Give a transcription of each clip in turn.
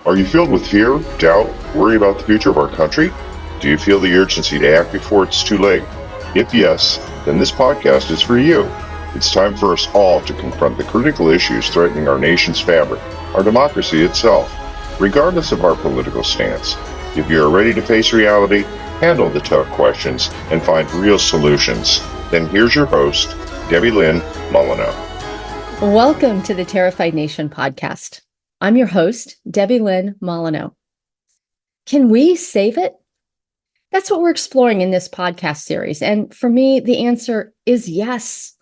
Are you filled with fear, doubt, worry about the future of our country? Do you feel the urgency to act before it's too late? If yes, then this podcast is for you. It's time for us all to confront the critical issues threatening our nation's fabric, our democracy itself, regardless of our political stance. If you are ready to face reality, handle the tough questions, and find real solutions, then here's your host, Debilyn Molyneux. Welcome to the Terrified Nation podcast. I'm your host, Debilyn Molyneux. Can we save it? That's what we're exploring in this podcast series. And for me, the answer is yes.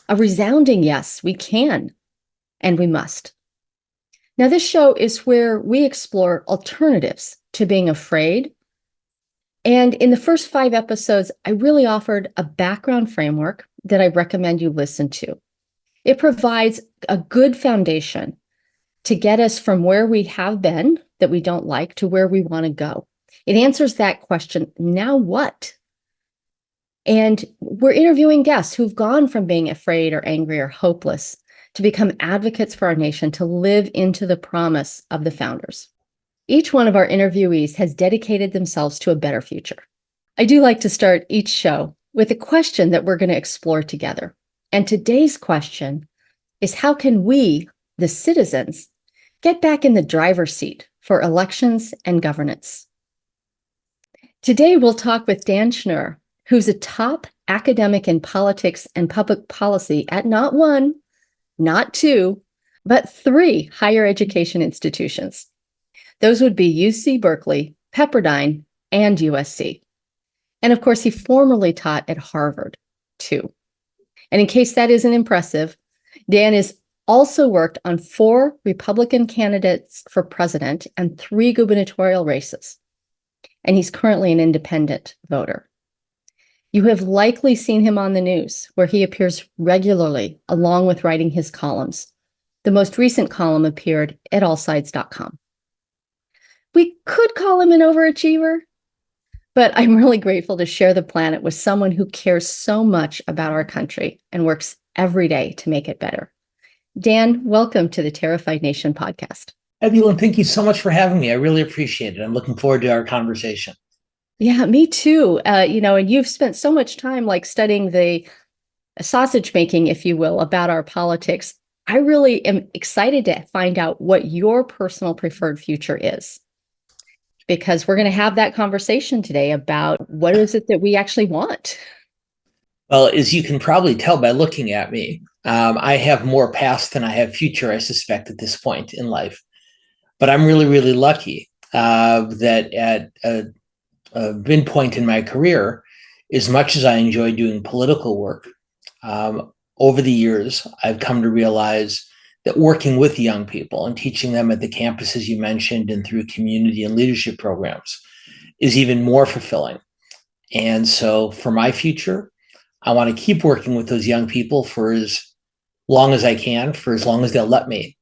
A resounding yes. We can and we must. Now, this show is where we explore alternatives to being afraid. And in the first 5 episodes, I really offered a background framework that I recommend you listen to. It provides a good foundation to get us from where we have been that we don't like to where we want to go. It answers that question, now what? And we're interviewing guests who've gone from being afraid or angry or hopeless to become advocates for our nation, to live into the promise of the founders. Each one of our interviewees has dedicated themselves to a better future. I do like to start each show with a question that we're going to explore together. And today's question is, how can we, the citizens, get back in the driver's seat for elections and governance? Today, we'll talk with Dan Schnur, who's a top academic in politics and public policy at not 1, not 2, but 3 higher education institutions. Those would be UC Berkeley, Pepperdine, and USC. And of course, he formerly taught at Harvard, too. And in case that isn't impressive, Dan has also worked on 4 Republican candidates for president and 3 gubernatorial races. And he's currently an independent voter. You have likely seen him on the news, where he appears regularly along with writing his columns. The most recent column appeared at allsides.com. We could call him an overachiever, but I'm really grateful to share the planet with someone who cares so much about our country and works every day to make it better. Dan, welcome to the Terrified Nation podcast. Debilyn, thank you so much for having me. I really appreciate it. I'm looking forward to our conversation. Yeah, me too. And you've spent so much time studying the sausage making, if you will, about our politics. I really am excited to find out what your personal preferred future is, because we're going to have that conversation today about what is it that we actually want. Well, as you can probably tell by looking at me, I have more past than I have future, I suspect, at this point in life. But I'm really, really lucky that at a midpoint in my career, as much as I enjoy doing political work, over the years, I've come to realize that working with young people and teaching them at the campuses you mentioned and through community and leadership programs is even more fulfilling. And so for my future, I want to keep working with those young people for as long as I can, for as long as they'll let me.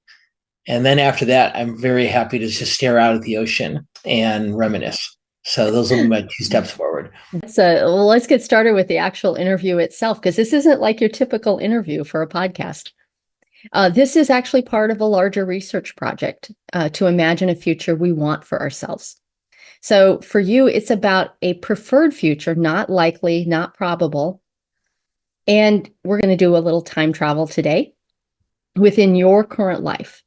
And then after that, I'm very happy to just stare out at the ocean and reminisce. So those will be my 2 steps forward. So let's get started with the actual interview itself, because this isn't like your typical interview for a podcast. This is actually part of a larger research project to imagine a future we want for ourselves. So for you, it's about a preferred future, not likely, not probable. And we're going to do a little time travel today within your current life.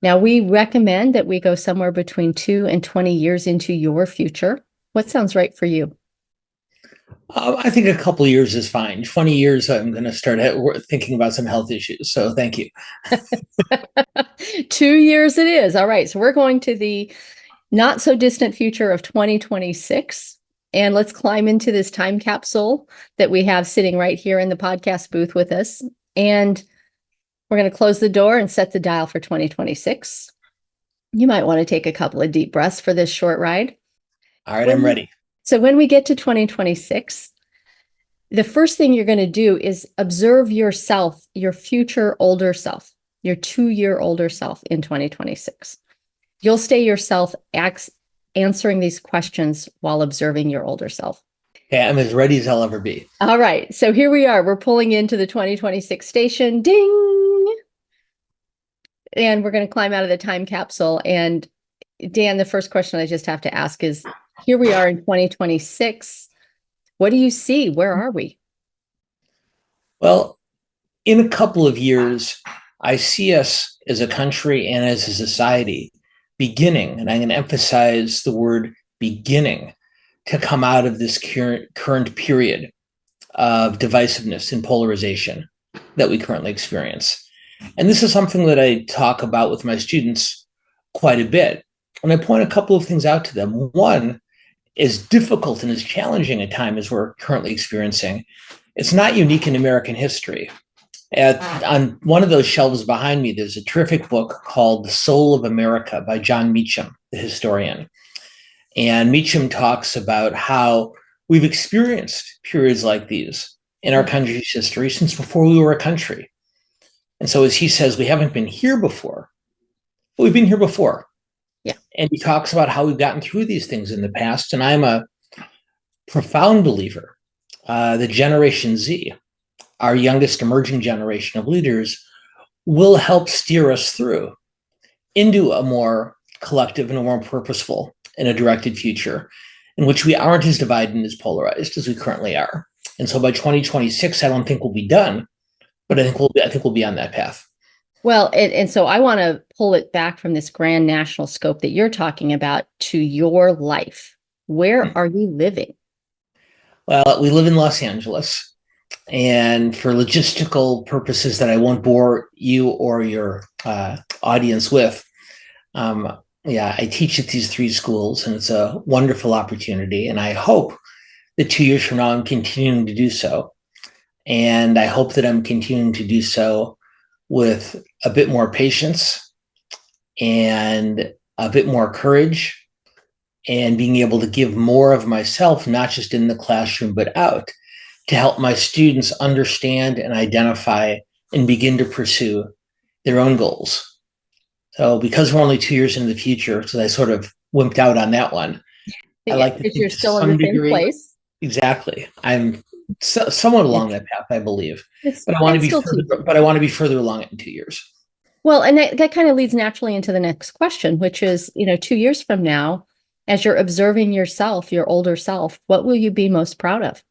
Now, we recommend that we go somewhere between 2 and 20 years into your future. What sounds right for you? I think a couple of years is fine. 20 years, I'm going to start thinking about some health issues. So thank you. 2 years it is. All right. So we're going to the not so distant future of 2026. And let's climb into this time capsule that we have sitting right here in the podcast booth with us. And we're going to close the door and set the dial for 2026. You might want to take a couple of deep breaths for this short ride. All right, I'm ready. So when we get to 2026, the first thing you're going to do is observe yourself, your future older self, your 2-year older self in 2026. You'll stay yourself answering these questions while observing your older self. Okay, I'm as ready as I'll ever be. All right. So here we are. We're pulling into the 2026 station. Ding! And we're going to climb out of the time capsule. And Dan, the first question I just have to ask is, here we are in 2026. What do you see? Where are we? Well, in a couple of years, I see us as a country and as a society beginning, and I'm going to emphasize the word beginning, to come out of this current period of divisiveness and polarization that we currently experience. And this is something that I talk about with my students quite a bit. And I point a couple of things out to them. One, as difficult and as challenging a time as we're currently experiencing, it's not unique in American history. On one of those shelves behind me, there's a terrific book called The Soul of America by John Meacham, the historian. And Meacham talks about how we've experienced periods like these in our country's history since before we were a country. And so, as he says, we haven't been here before, but we've been here before. Yeah. And he talks about how we've gotten through these things in the past. And I'm a profound believer. The Generation Z, our youngest emerging generation of leaders, will help steer us through into a more collective and a more purposeful and a directed future in which we aren't as divided and as polarized as we currently are. And so by 2026, I don't think we'll be done, but I think we'll be on that path. Well, and so I want to pull it back from this grand national scope that you're talking about to your life. Where are you living? Well, we live in Los Angeles, and for logistical purposes that I won't bore you or your audience with, I teach at these 3 schools, and it's a wonderful opportunity. And I hope that 2 years from now, I'm continuing to do so. And I hope that I'm continuing to do so with a bit more patience and a bit more courage, and being able to give more of myself, not just in the classroom, but out, to help my students understand and identify and begin to pursue their own goals. So because we're only 2 years into the future, so I sort of wimped out on that one. Yeah, I like to think you're still in the same place. Exactly. I'm somewhat along that path, I believe. But I want to be further along it in 2 years. Well, and that kind of leads naturally into the next question, which is, 2 years from now, as you're observing yourself, your older self, what will you be most proud of?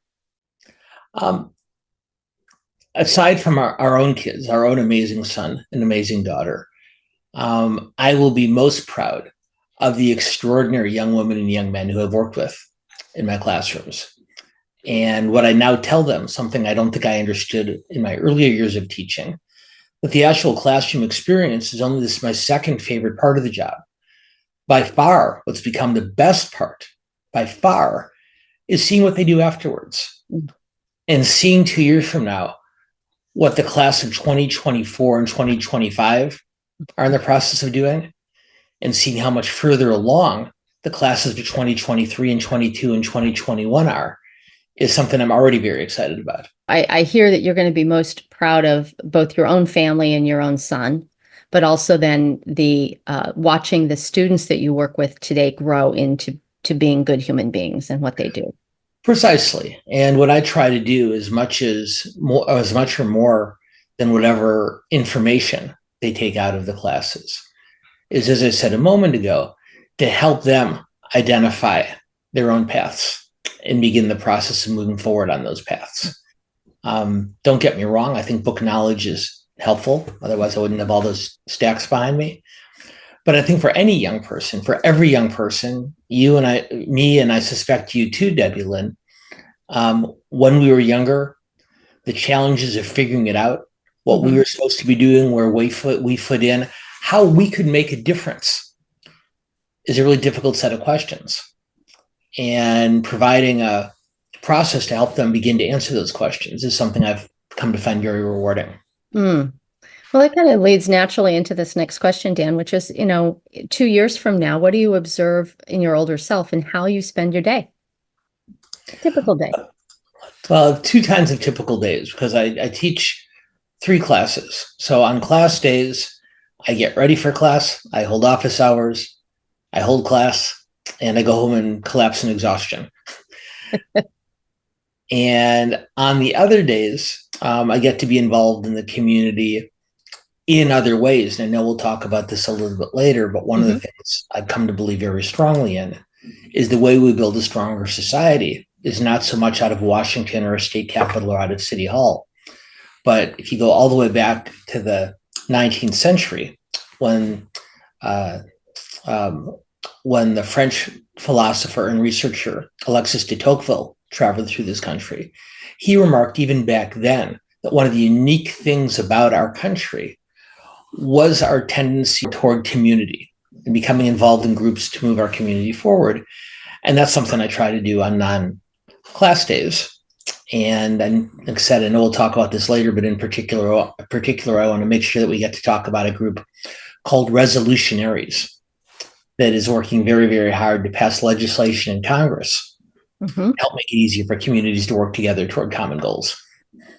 Aside from our own kids, our own amazing son and amazing daughter, I will be most proud of the extraordinary young women and young men who I've worked with in my classrooms. And what I now tell them, something I don't think I understood in my earlier years of teaching, that the actual classroom experience is only my second favorite part of the job. By far, what's become the best part, by far, is seeing what they do afterwards. And seeing 2 years from now what the class of 2024 and 2025 are in the process of doing, and seeing how much further along the classes of 2023 and 22 and 2021 are, is something I'm already very excited about. I hear that you're going to be most proud of both your own family and your own son, but also then the watching the students that you work with today grow into being good human beings and what they do. Precisely. And what I try to do as much or more than whatever information they take out of the classes is, as I said a moment ago, to help them identify their own paths and begin the process of moving forward on those paths. Don't get me wrong. I think book knowledge is helpful. Otherwise, I wouldn't have all those stacks behind me. But I think for any young person, for every young person, you and I, me, and I suspect you too, Debilyn, when we were younger, the challenges of figuring it out, what we were supposed to be doing, where we fit in, how we could make a difference is a really difficult set of questions. And providing a process to help them begin to answer those questions is something I've come to find very rewarding. Well, that kind of leads naturally into this next question, Dan, which is, 2 years from now, what do you observe in your older self and how you spend your day? Typical day. Well, 2 kinds of typical days, because I teach 3 classes. So on class days, I get ready for class, I hold office hours, I hold class, and I go home and collapse in exhaustion. And on the other days, I get to be involved in the community in other ways. And I know we'll talk about this a little bit later, but one of the things I've come to believe very strongly in is the way we build a stronger society is not so much out of Washington or a state capitol or out of City Hall. But if you go all the way back to the 19th century, when the French philosopher and researcher Alexis de Tocqueville traveled through this country, he remarked even back then that one of the unique things about our country was our tendency toward community and becoming involved in groups to move our community forward. And that's something I try to do on non-class days. And like I said, I know we'll talk about this later, but in particular, I want to make sure that we get to talk about a group called Resolutionaries that is working very, very hard to pass legislation in Congress, help make it easier for communities to work together toward common goals.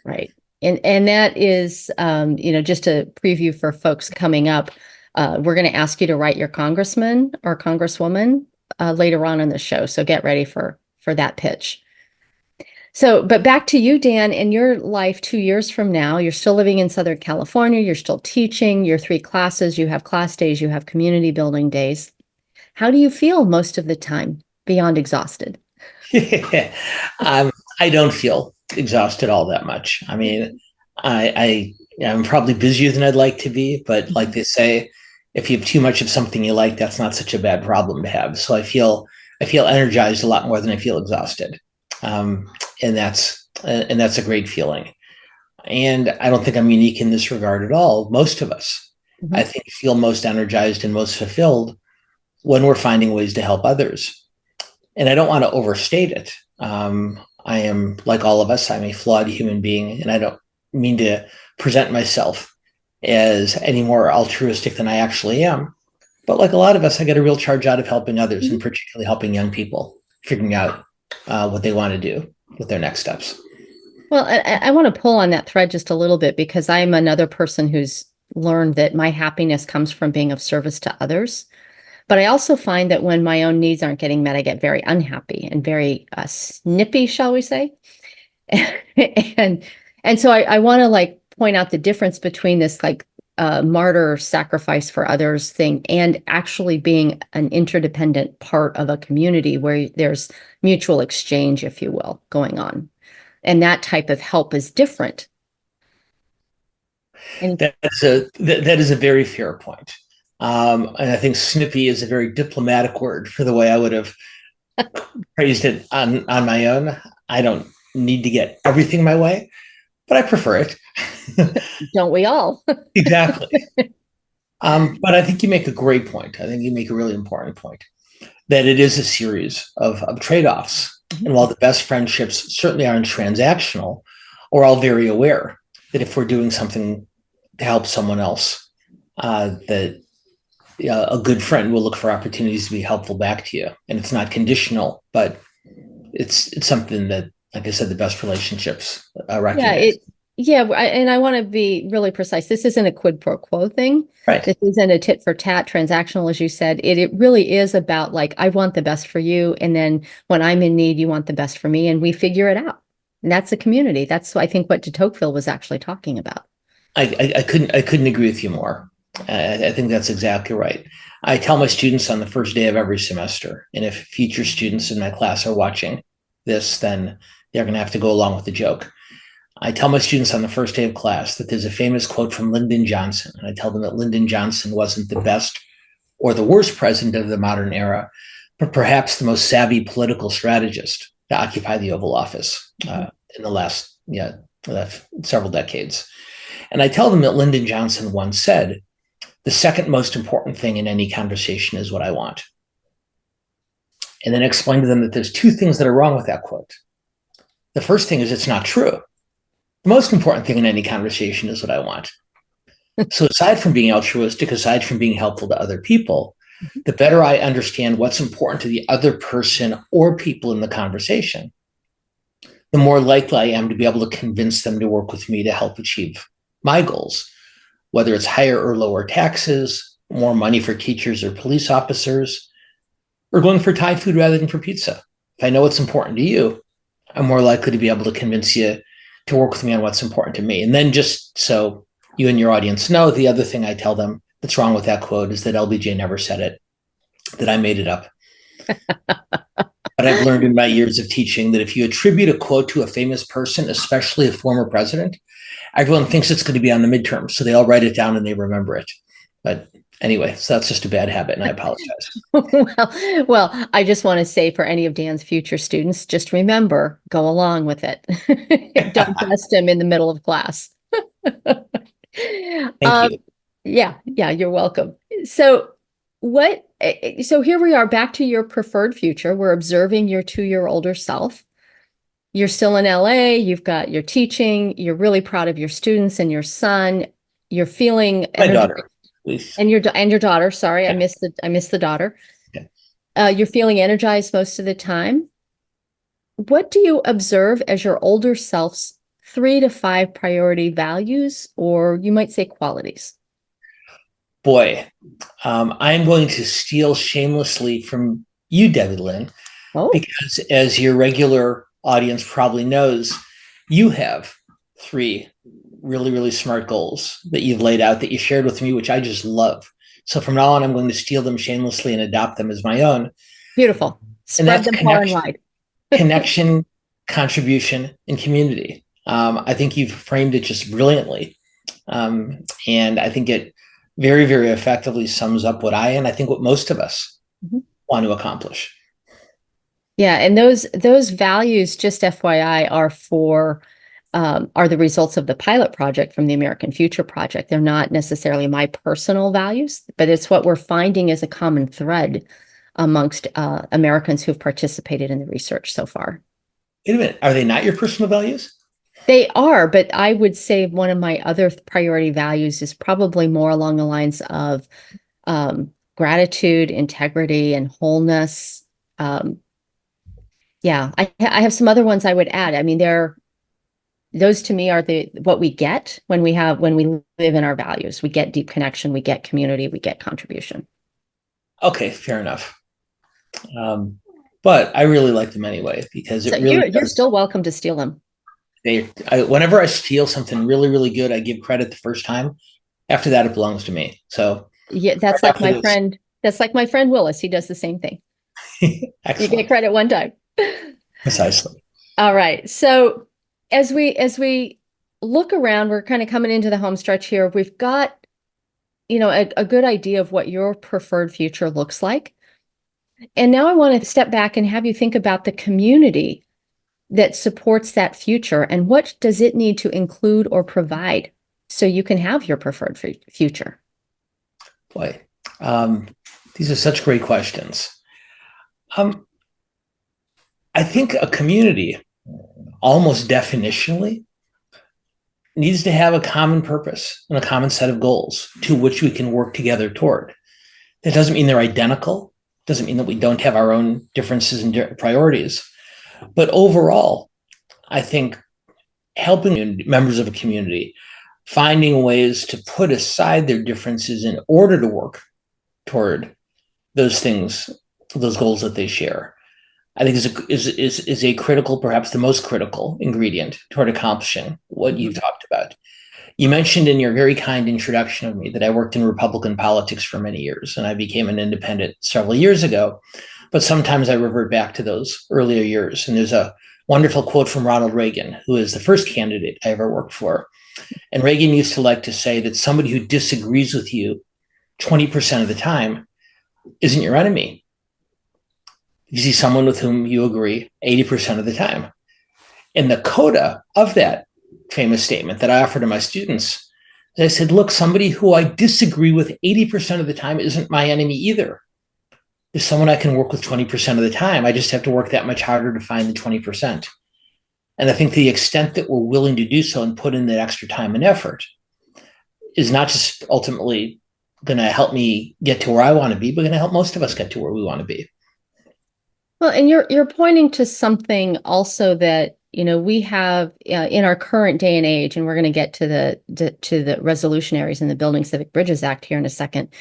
Right. And that is, just a preview for folks coming up. We're going to ask you to write your congressman or congresswoman later on in the show. So get ready for that pitch. So, but back to you, Dan, in your life 2 years from now, you're still living in Southern California, you're still teaching your 3 classes, you have class days, you have community building days. How do you feel most of the time beyond exhausted? I don't feel exhausted all that much. I mean, I'm probably busier than I'd like to be, but like they say, if you have too much of something you like, that's not such a bad problem to have. So I feel energized a lot more than I feel exhausted. And that's a great feeling. And I don't think I'm unique in this regard at all. Most of us, I think, feel most energized and most fulfilled when we're finding ways to help others. And I don't want to overstate it. I am, like all of us, I'm a flawed human being, and I don't mean to present myself as any more altruistic than I actually am. But like a lot of us, I get a real charge out of helping others, and particularly helping young people figuring out what they want to do with their next steps. Well, I want to pull on that thread just a little bit, because I'm another person who's learned that my happiness comes from being of service to others. But I also find that when my own needs aren't getting met, I get very unhappy and very snippy, shall we say? and so I want to point out the difference between this martyr sacrifice for others thing and actually being an interdependent part of a community where there's mutual exchange, if you will, going on. And that type of help is different. And that is a very fair point. And I think snippy is a very diplomatic word for the way I would have praised it on my own. I don't need to get everything my way, but I prefer it. Don't we all? Exactly. But I think you make a great point. I think you make a really important point, that it is a series of trade-offs. And while the best friendships certainly aren't transactional, we're all very aware that if we're doing something to help someone else, that a good friend will look for opportunities to be helpful back to you. And it's not conditional, but it's something that, like I said, the best relationships recognize. And I want to be really precise. This isn't a quid pro quo thing. Right. This isn't a tit for tat transactional, as you said. It really is about I want the best for you. And then when I'm in need, you want the best for me. And we figure it out. And that's a community. That's, I think, what de Tocqueville was actually talking about. I couldn't agree with you more. I think that's exactly right. I tell my students on the first day of every semester, and if future students in my class are watching this, then they're going to have to go along with the joke. I tell my students on the first day of class that there's a famous quote from Lyndon Johnson, and I tell them that Lyndon Johnson wasn't the best or the worst president of the modern era, but perhaps the most savvy political strategist to occupy the Oval Office in the last several decades. And I tell them that Lyndon Johnson once said, "The second most important thing in any conversation is what I want." And then explain to them that there's 2 things that are wrong with that quote. The first thing is it's not true. The most important thing in any conversation is what I want. So aside from being altruistic, aside from being helpful to other people, the better I understand what's important to the other person or people in the conversation, the more likely I am to be able to convince them to work with me to help achieve my goals, whether it's higher or lower taxes, more money for teachers or police officers, or going for Thai food rather than for pizza. If I know what's important to you, I'm more likely to be able to convince you to work with me on what's important to me. And then just so you and your audience know. The other thing I tell them that's wrong with that quote is that LBJ never said it, that I made it up. But I've learned in my years of teaching that if you attribute a quote to a famous person, especially a former president, everyone thinks it's going to be on the midterm. So they all write it down and they remember it. But anyway, so that's just a bad habit, and I apologize. well, I just want to say for any of Dan's future students, just remember, go along with it. Don't test him in the middle of class. Thank you. Yeah, you're welcome. So here we are back to your preferred future. We're observing your 2-year older self. You're still in LA, you've got your teaching, you're really proud of your students and your son. You're feeling My daughter. And your daughter. Sorry, yeah. I missed the daughter. Yeah. You're feeling energized most of the time. What do you observe as your older self's 3 to 5 priority values, or you might say qualities? Boy, I'm going to steal shamelessly from you, Debilyn, because as your regular audience probably knows, you have 3 really, really smart goals that you've laid out that you shared with me, which I just love. So from now on, I'm going to steal them shamelessly and adopt them as my own. Beautiful. Spread them far and wide. Connection, contribution, and community. I think you've framed it just brilliantly. And I think it very, very effectively sums up what I think what most of us want to accomplish. Yeah, and those values, just FYI, are the results of the pilot project from the American Future Project. They're not necessarily my personal values, but it's what we're finding as a common thread amongst Americans who've participated in the research so far. Wait a minute, are they not your personal values? They are, but I would say one of my other priority values is probably more along the lines of gratitude, integrity, and wholeness. Yeah, I have some other ones I would add. I mean, those to me are what we get when we live in our values. We get deep connection, we get community, we get contribution. Okay, fair enough. But I really like them anyway, because you're still welcome to steal them. Whenever I steal something really, really good, I give credit the first time. After that, it belongs to me. So yeah, that's like my friend. That's like my friend Willis. He does the same thing. You get credit one time. Precisely. All right. So as we look around, we're kind of coming into the home stretch here. We've got, a good idea of what your preferred future looks like. And now I want to step back and have you think about the community that supports that future, and what does it need to include or provide so you can have your preferred future? Boy, these are such great questions. I think a community, almost definitionally, needs to have a common purpose and a common set of goals to which we can work together toward. That doesn't mean they're identical, doesn't mean that we don't have our own differences and priorities. But overall, I think helping members of a community, finding ways to put aside their differences in order to work toward those things, those goals that they share, I think is a critical, perhaps the most critical ingredient toward accomplishing what you've talked about. You mentioned in your very kind introduction of me that I worked in Republican politics for many years, and I became an independent several years ago. But sometimes I revert back to those earlier years. And there's a wonderful quote from Ronald Reagan, who is the first candidate I ever worked for. And Reagan used to like to say that somebody who disagrees with you 20% of the time isn't your enemy. You see someone with whom you agree 80% of the time. And the coda of that famous statement that I offer to my students, I said, look, somebody who I disagree with 80% of the time isn't my enemy either. There's someone I can work with 20% of the time. I just have to work that much harder to find the 20%. And I think the extent that we're willing to do so and put in that extra time and effort is not just ultimately going to help me get to where I want to be, but going to help most of us get to where we want to be. Well, and you're pointing to something also that, we have in our current day and age, and we're going to get to the resolutionaries in the Building Civic Bridges Act here in a second.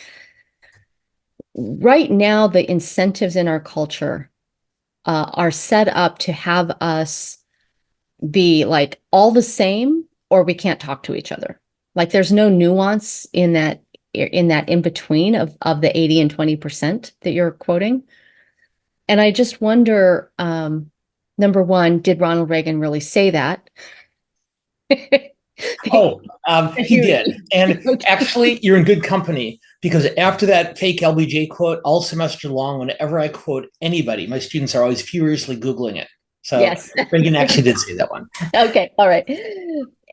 Right now, the incentives in our culture are set up to have us be like all the same, or we can't talk to each other. Like there's no nuance in that in between of the 80 and 20% that you're quoting. And I just wonder, number one, did Ronald Reagan really say that? He did. And actually, you're in good company, because after that fake LBJ quote, all semester long, whenever I quote anybody, my students are always furiously Googling it. So yes. Reagan actually did say that one. Okay. All right.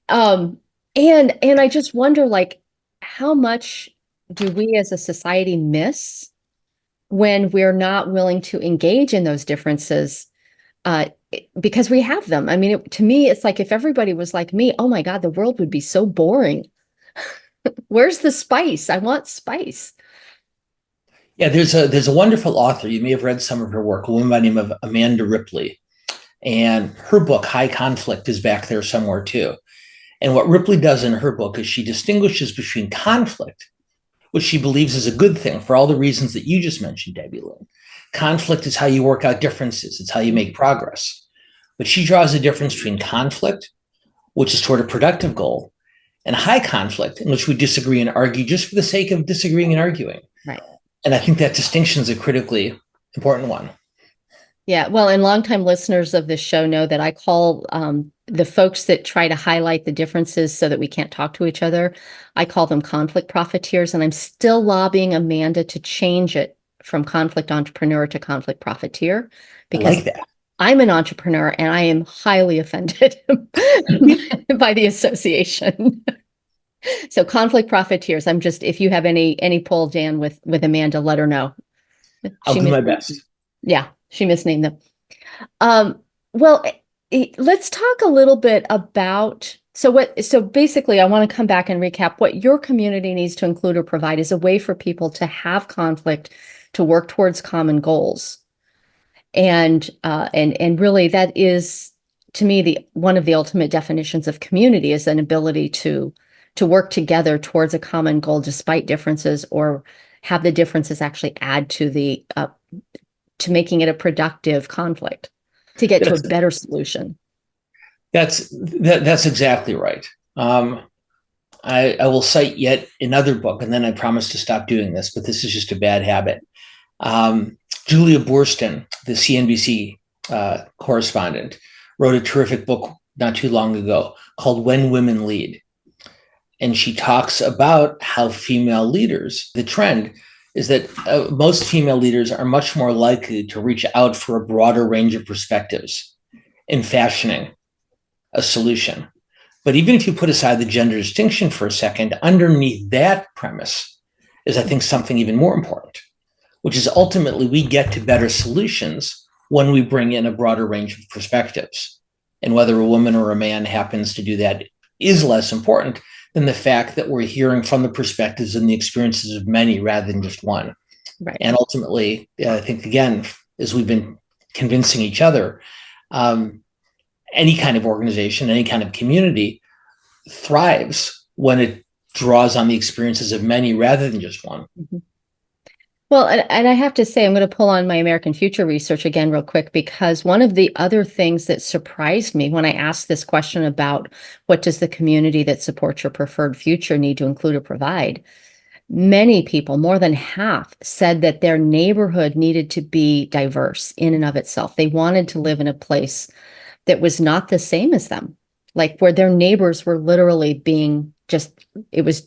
And I just wonder, like, how much do we as a society miss when we're not willing to engage in those differences? Because we have them. I mean, to me, it's like if everybody was like me, oh my God, the world would be so boring. Where's the spice? I want spice. Yeah, there's a wonderful author. You may have read some of her work, a woman by the name of Amanda Ripley. And her book, High Conflict, is back there somewhere too. And what Ripley does in her book is she distinguishes between conflict, which she believes is a good thing for all the reasons that you just mentioned, Debilyn. Conflict is how you work out differences. It's how you make progress. But she draws a difference between conflict, which is toward a productive goal, and high conflict, in which we disagree and argue just for the sake of disagreeing and arguing. Right. And I think that distinction is a critically important one. Yeah, well, and longtime listeners of this show know that I call the folks that try to highlight the differences so that we can't talk to each other, I call them conflict profiteers, and I'm still lobbying Amanda to change it from conflict entrepreneur to conflict profiteer, because I like that. I'm an entrepreneur and I am highly offended by the association. So conflict profiteers, I'm just, if you have any pull, Dan, with Amanda, let her know. I'll do my best. Yeah, she misnamed them. Well, let's talk a little bit about, so basically I want to come back and recap what your community needs to include or provide is a way for people to have conflict, to work towards common goals. And really that is, to me, one of the ultimate definitions of community is an ability to work together towards a common goal despite differences, or have the differences actually add to the to making it a productive conflict to get to a better solution. That's exactly right. I will cite yet another book, and then I promise to stop doing this, but this is just a bad habit. Julia Boorstin, the CNBC correspondent, wrote a terrific book not too long ago called When Women Lead. And she talks about how female leaders, the trend is that most female leaders are much more likely to reach out for a broader range of perspectives in fashioning a solution. But even if you put aside the gender distinction for a second, underneath that premise is, I think, something even more important, which is ultimately we get to better solutions when we bring in a broader range of perspectives. And whether a woman or a man happens to do that is less important than the fact that we're hearing from the perspectives and the experiences of many rather than just one. Right. And ultimately, I think, again, as we've been convincing each other, any kind of organization, any kind of community thrives when it draws on the experiences of many rather than just one. Mm-hmm. Well, and I have to say, I'm going to pull on my American Future research again real quick, because one of the other things that surprised me when I asked this question about what does the community that supports your preferred future need to include or provide, many people, more than half, said that their neighborhood needed to be diverse in and of itself. They wanted to live in a place that was not the same as them, like where their neighbors were literally being just,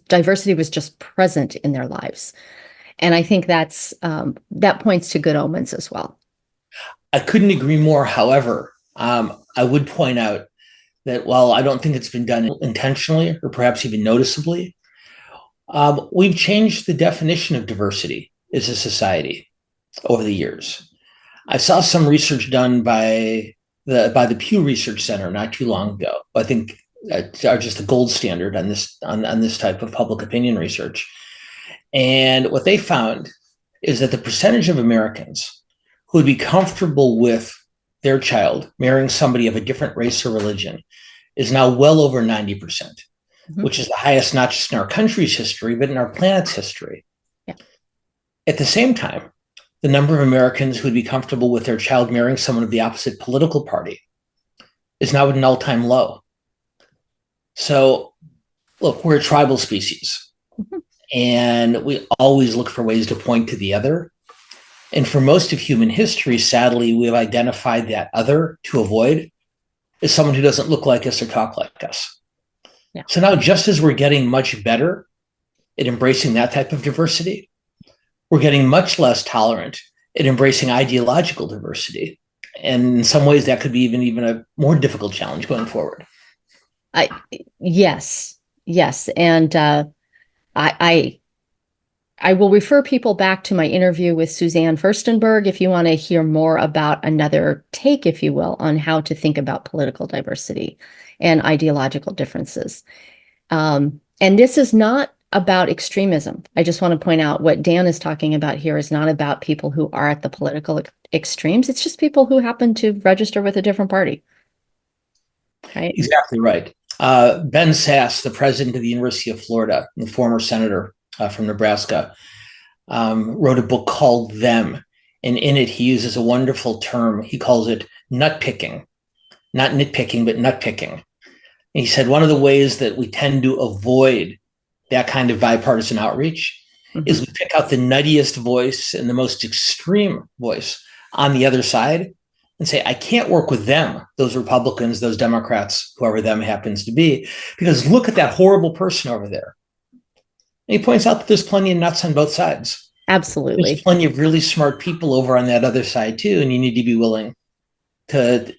diversity was just present in their lives. And I think that points to good omens as well. I couldn't agree more. However, I would point out that while I don't think it's been done intentionally or perhaps even noticeably, we've changed the definition of diversity as a society over the years. I saw some research done by the Pew Research Center not too long ago. I think are just the gold standard on this type of public opinion research. And what they found is that the percentage of Americans who would be comfortable with their child marrying somebody of a different race or religion is now well over 90%, mm-hmm. which is the highest not just in our country's history, but in our planet's history. Yeah. At the same time, the number of Americans who would be comfortable with their child marrying someone of the opposite political party is now at an all-time low. So Look, we're a tribal species, Mhm. and we always look for ways to point to the other. And for most of human history, sadly, we've identified that other to avoid as someone who doesn't look like us or talk like us. Yeah. So now, just as we're getting much better at embracing that type of diversity, we're getting much less tolerant at embracing ideological diversity. And in some ways, that could be even a more difficult challenge going forward. Yes, yes, and I I will refer people back to my interview with Suzanne Furstenberg if you want to hear more about another take, if you will, on how to think about political diversity and ideological differences. And this is not about extremism. I just want to point out what Dan is talking about here is not about people who are at the political extremes. It's just people who happen to register with a different party. Right? Exactly right. Ben Sasse, the president of the University of Florida, the former senator from Nebraska, wrote a book called Them. And in it, he uses a wonderful term. He calls it nut picking, not nitpicking, but nut picking. And he said one of the ways that we tend to avoid that kind of bipartisan outreach is we pick out the nuttiest voice and the most extreme voice on the other side and say, I can't work with them, those Republicans, those Democrats, whoever them happens to be, because look at that horrible person over there. And he points out that there's plenty of nuts on both sides. Absolutely. There's plenty of really smart people over on that other side too, and you need to be willing to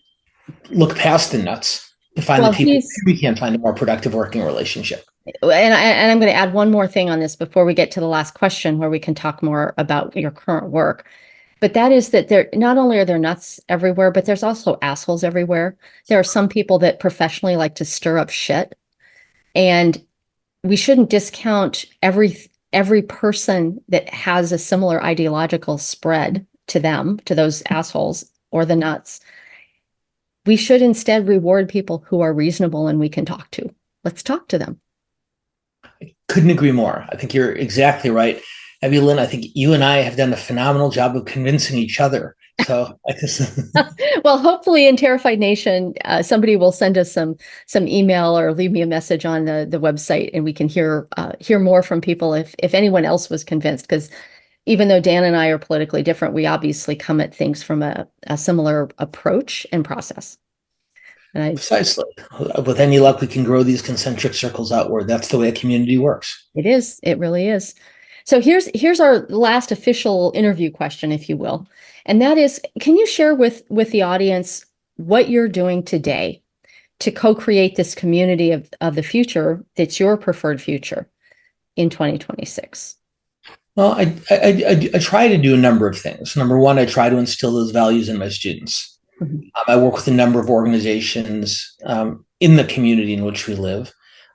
look past the nuts to find the people we can find a more productive working relationship. And I'm going to add one more thing on this before we get to the last question, where we can talk more about your current work. But that is that there not only are there nuts everywhere, but there's also assholes everywhere. There are some people that professionally like to stir up shit, and we shouldn't discount every person that has a similar ideological spread to them, to those assholes or the nuts. We should instead reward people who are reasonable and we can talk to. Let's talk to them. I couldn't agree more. I think you're exactly right. Debilyn, I think you and I have done a phenomenal job of convincing each other. So I guess well, hopefully in Terrified Nation, somebody will send us some email or leave me a message on the website, and we can hear more from people if anyone else was convinced. Because even though Dan and I are politically different, we obviously come at things from a similar approach and process. Precisely. With any luck, we can grow these concentric circles outward. That's the way a community works. It is. It really is. So here's our last official interview question, if you will. And that is, can you share with the audience what you're doing today to co-create this community of the future that's your preferred future in 2026? Well, I try to do a number of things. Number one, I try to instill those values in my students. Mm-hmm. I work with a number of organizations in the community in which we live.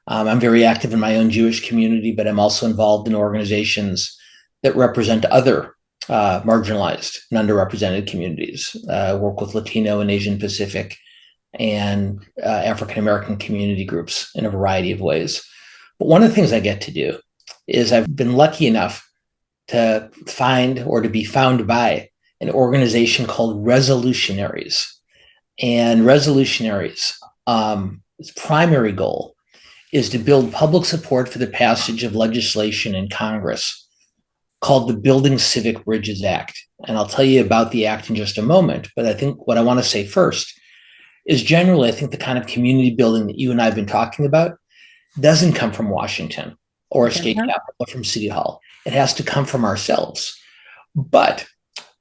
I'm very active in my own Jewish community, but I'm also involved in organizations that represent other marginalized and underrepresented communities. I work with Latino and Asian Pacific and African American community groups in a variety of ways. But one of the things I get to do is I've been lucky enough to find or to be found by an organization called Resolutionaries. And Resolutionaries, its primary goal is to build public support for the passage of legislation in Congress called the Building Civic Bridges Act. And I'll tell you about the act in just a moment. But I think what I want to say first is generally, I think the kind of community building that you and I have been talking about doesn't come from Washington or a state capitol or from City Hall. It has to come from ourselves. But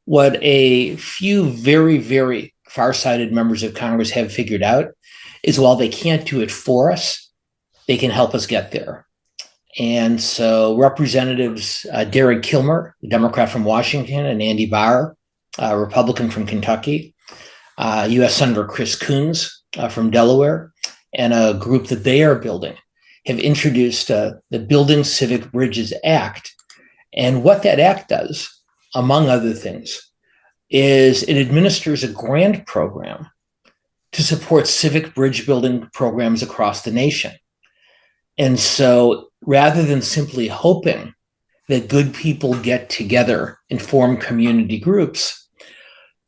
what a few very, very far-sighted members of Congress have figured out is while they can't do it for us, they can help us get there. And so Representatives Derek Kilmer, the Democrat from Washington, and Andy Barr, a Republican from Kentucky, U.S. Senator Chris Coons from Delaware, and a group that they are building have introduced the Building Civic Bridges Act. And what that act does, among other things, is it administers a grant program to support civic bridge building programs across the nation. And so rather than simply hoping that good people get together and form community groups,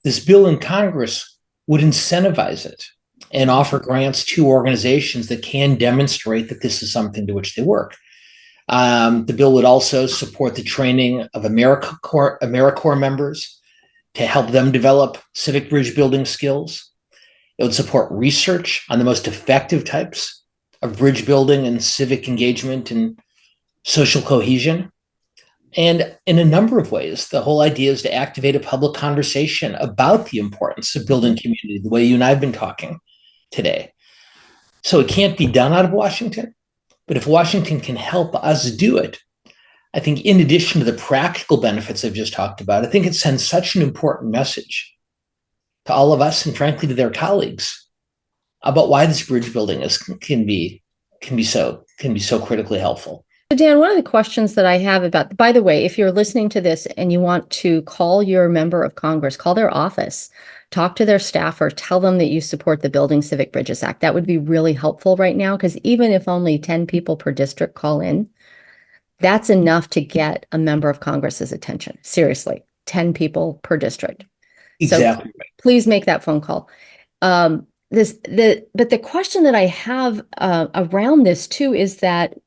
this bill in Congress would incentivize it. and offer grants to organizations that can demonstrate that this is something to which they work. The bill would also support the training of AmeriCorps members to help them develop civic bridge building skills. It would support research on the most effective types of bridge building and civic engagement and social cohesion. And in a number of ways, the whole idea is to activate a public conversation about the importance of building community, the way you and I have been talking today. So it can't be done out of Washington, but if Washington can help us do it, I think in addition to the practical benefits I've just talked about, I think it sends such an important message to all of us and frankly to their colleagues about why this bridge building can be so critically helpful. So Dan, one of the questions that I have about, by the way, if you're listening to this and you want to call your member of Congress, call their office, talk to their staffer, tell them that you support the Building Civic Bridges Act. That would be really helpful right now, because even if only 10 people per district call in, that's enough to get a member of Congress's attention. Seriously, 10 people per district. Exactly. So please make that phone call. But the question that I have around this too is that,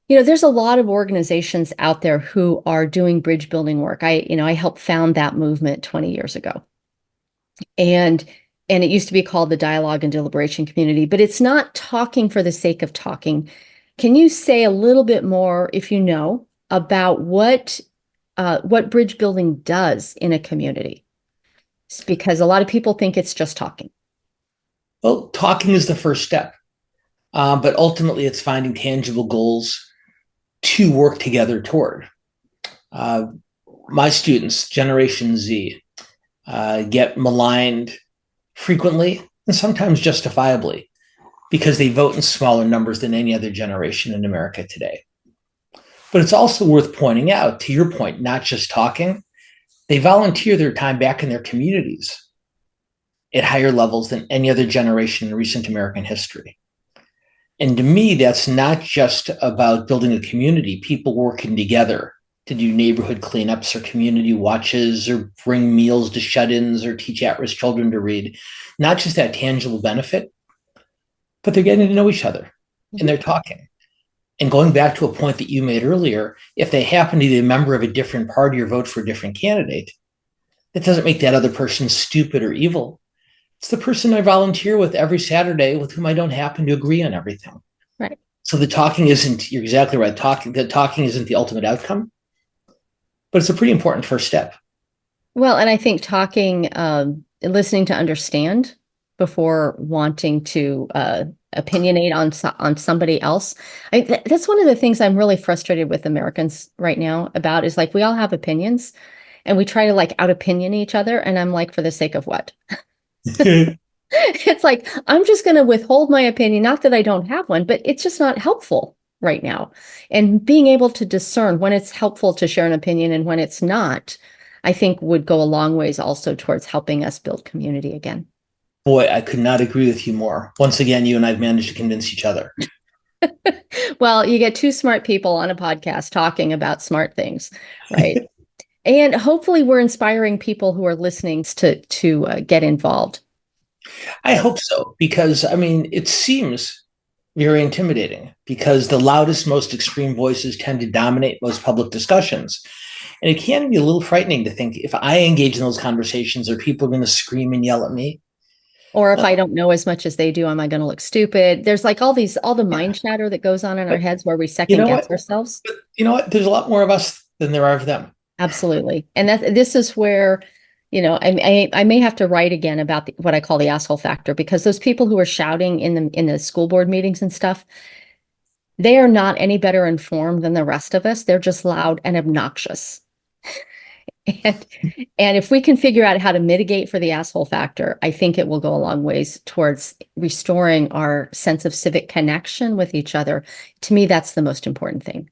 there's a lot of organizations out there who are doing bridge building work. I helped found that movement 20 years ago. And it used to be called the Dialogue and Deliberation Community, but it's not talking for the sake of talking. Can you say a little bit more, if you know, about what bridge building does in a community? Because a lot of people think it's just talking. Well, talking is the first step, but ultimately it's finding tangible goals to work together toward. My students, Generation Z, get maligned frequently and sometimes justifiably because they vote in smaller numbers than any other generation in America today. But it's also worth pointing out, to your point, not just talking, they volunteer their time back in their communities at higher levels than any other generation in recent American history. And to me, that's not just about building a community, people working together to do neighborhood cleanups or community watches or bring meals to shut-ins or teach at-risk children to read. Not just that tangible benefit, but they're getting to know each other and they're talking. And going back to a point that you made earlier, if they happen to be a member of a different party or vote for a different candidate, that doesn't make that other person stupid or evil. It's the person I volunteer with every Saturday with whom I don't happen to agree on everything. Right. So the talking isn't, you're exactly right, the talking isn't the ultimate outcome, but it's a pretty important first step. Well, and I think talking, listening to understand before wanting to opinionate on somebody else. That's one of the things I'm really frustrated with Americans right now about, is like, we all have opinions and we try to like out-opinion each other. And I'm like, for the sake of what? It's like, I'm just going to withhold my opinion. Not that I don't have one, but it's just not helpful right now. And being able to discern when it's helpful to share an opinion and when it's not, I think would go a long ways also towards helping us build community again. Boy, I could not agree with you more. Once again, you and I've managed to convince each other. Well, you get two smart people on a podcast talking about smart things, right? And hopefully we're inspiring people who are listening to get involved. I hope so, because, I mean, it seems very intimidating because the loudest, most extreme voices tend to dominate most public discussions. And it can be a little frightening to think, if I engage in those conversations, are people going to scream and yell at me? Or if I don't know as much as they do, am I going to look stupid? There's like all the mind chatter that goes on in our heads where we second guess ourselves. But you know what? There's a lot more of us than there are of them. Absolutely. And this is where, I may have to write again about what I call the asshole factor, because those people who are shouting in the school board meetings and stuff, they are not any better informed than the rest of us. They're just loud and obnoxious. And if we can figure out how to mitigate for the asshole factor, I think it will go a long ways towards restoring our sense of civic connection with each other. To me, that's the most important thing.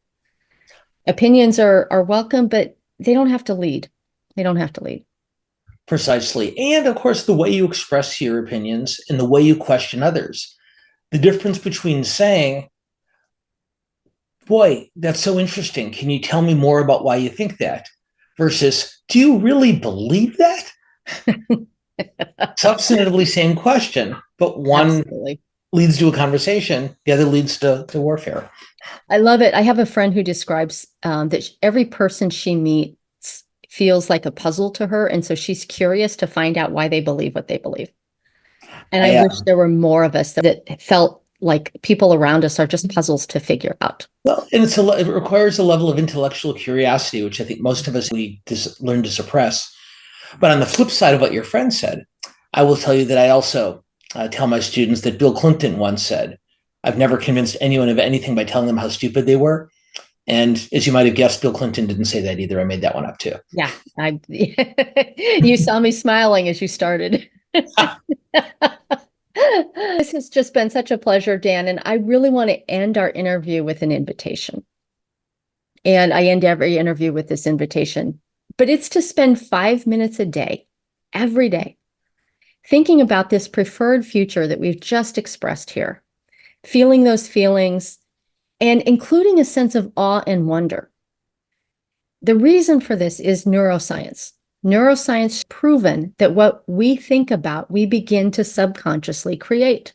Opinions are welcome, but they don't have to lead. They don't have to lead. Precisely. And of course, the way you express your opinions and the way you question others. The difference between saying, boy, that's so interesting. Can you tell me more about why you think that? Versus, do you really believe that? Substantively same question, but one Absolutely. leads to a conversation, the other leads to warfare. I love it. I have a friend who describes that every person she meets feels like a puzzle to her. And so she's curious to find out why they believe what they believe. And I wish there were more of us that felt like people around us are just puzzles to figure out. Well, and it requires a level of intellectual curiosity, which I think most of us learn to suppress. But on the flip side of what your friend said, I will tell you that I also tell my students that Bill Clinton once said, "I've never convinced anyone of anything by telling them how stupid they were." And as you might have guessed, Bill Clinton didn't say that either. I made that one up too. Yeah, you saw me smiling as you started. This has just been such a pleasure, Dan, and I really want to end our interview with an invitation. And I end every interview with this invitation, but it's to spend 5 minutes a day, every day, thinking about this preferred future that we've just expressed here, feeling those feelings, and including a sense of awe and wonder. The reason for this is neuroscience. Neuroscience has proven that what we think about, we begin to subconsciously create.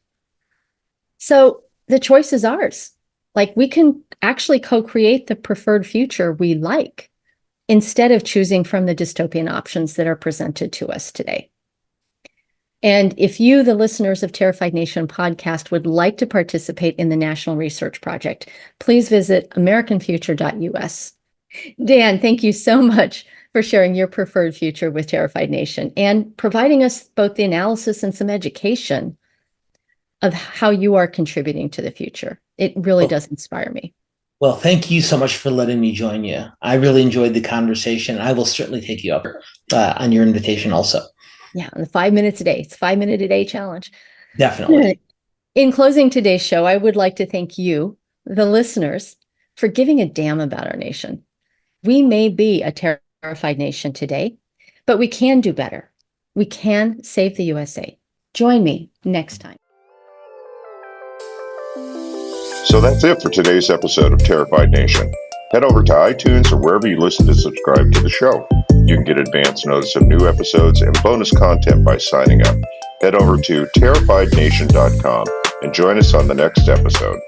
So the choice is ours. Like, we can actually co-create the preferred future we like instead of choosing from the dystopian options that are presented to us today. And if you, the listeners of Terrified Nation podcast, would like to participate in the National Research Project, please visit americanfuture.us. Dan, thank you so much for sharing your preferred future with Terrified Nation and providing us both the analysis and some education of how you are contributing to the future. It really does inspire me. Well, thank you so much for letting me join you. I really enjoyed the conversation. I will certainly take you up on your invitation also. Yeah, and the 5 minutes a day. It's 5 minute a day challenge. Definitely. In closing today's show, I would like to thank you, the listeners, for giving a damn about our nation. We may be a terrified nation today, but we can do better. We can save the USA. Join me next time. So that's it for today's episode of Terrified Nation. Head over to iTunes or wherever you listen to subscribe to the show. You can get advance notice of new episodes and bonus content by signing up. Head over to terrifiednation.com and join us on the next episode.